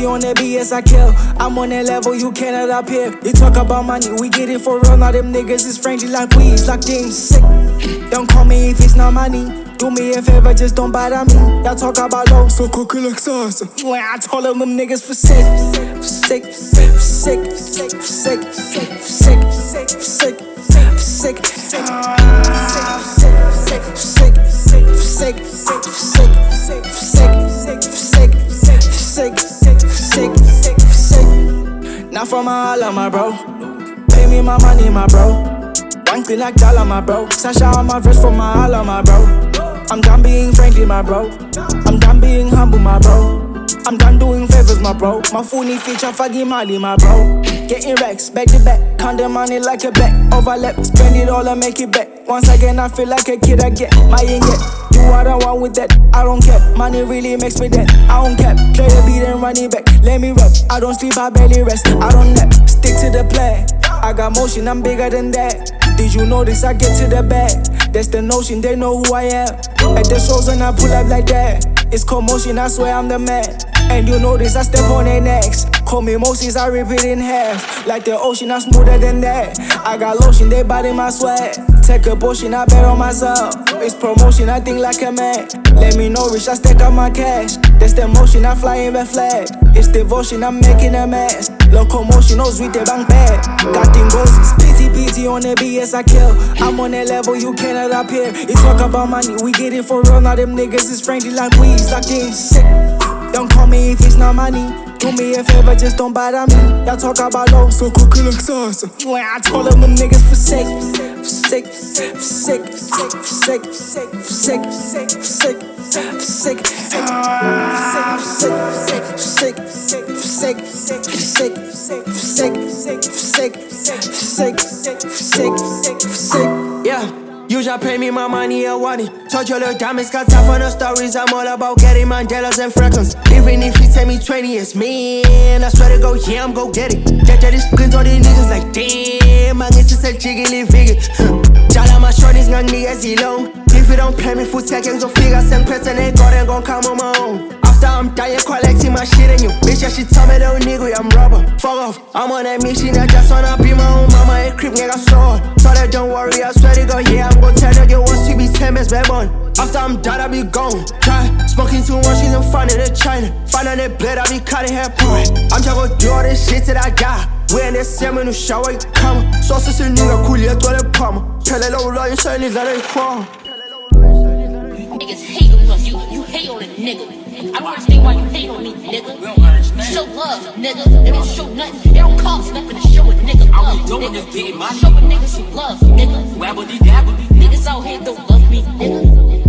PT on that BS I kill. I'm on that level, you cannot up here. You talk about money, we get it for real. Now them niggas is friendly like weeds, like James sick. Don't call me if it's not money. Do me a favor, just don't bite on me. Y'all talk about low, so cook it like sauce. When I told them niggas for sick, sick, sick, sick, sick, sick, sick, sick, sick, sick. Not for my all, my bro. Pay me my money, my bro. One clean like dollar, my bro. Sasha on my wrist for my all, my bro. I'm done being friendly, my bro. I'm done being humble, my bro. I'm done doing favors, my bro. My phone need feature, faggy Mali, my bro. Getting racks, back to back. Count the money like a bet. Overlap, spend it all and make it back. Once again, I feel like a kid, I get my ingot. Do what I want with that, I don't care. Money really makes me dead, I don't cap. Play the beat and run it back, let me rap. I don't sleep, I barely rest, I don't nap. Stick to the plan, I got motion, I'm bigger than that. Did you notice I get to the bag? That's the notion, they know who I am. At the shows when I pull up like that, it's commotion, I swear I'm the man. And you notice I step on their necks. Call me Moses, I rip it in half. Like the ocean, I'm smoother than that. I got lotion, they biting my sweat. Take a potion, I bet on myself. It's promotion, I think like a man. Let me know, rich, I stack up my cash. That's the motion, I fly in the flag. It's devotion, I'm making a mess. Locomotion, no sweet, they bang bad. Got things PT on the BS I kill. I'm on that level, you cannot up here. You talk about money, we get it for real. Now them niggas is friendly like weeds, like James sick. Don't call me if it's not money. Do me a favor, just don't bite on me. Y'all talk about low, so cook it like sauce. When I told them niggas for sick, sick, sick, sick, sick, sick, sick, sick, sick, sick. Yeah. You just pay me my money, I want it. Touch your little diamonds, got time for the stories. I'm all about getting Mandelas and fractals. Even if it take me 20 years, man, I swear to go, yeah, I'm go get it. Get this good on these niggas like, damn, I get to say jiggly figure. Jala my shorties, ngang niggas long. If you don't pay me for seconds, don't figure some person ain't gon' come on my own. After I'm dying, collecting my shit and you bitch, yeah, she tell me little nigga, I'm rubber. Fuck off, I'm on that mission, I just wanna be my own mama, a crib, nigga, sword. So that don't worry, I swear to go, yeah, I'm gon' tell her, you want to be 10 minutes, babe on. After I'm done, I be gone. Try smoking too much, she's in front of the China. Find on that blade, I be cutting her boy. I'm just gon' do all this shit that I got. We in the same in the shower, come. So it's a nigga cool, yeah, to the palm. Tell a low line, so you let it crawl. Niggas hate on us, you hate on a nigga. I don't understand why you hate on me, nigga. You show love, nigga. They don't show nothing. They don't cost nothing to show a nigga love, nigga. Show a nigga some love, nigga. Niggas out here don't love me, nigga.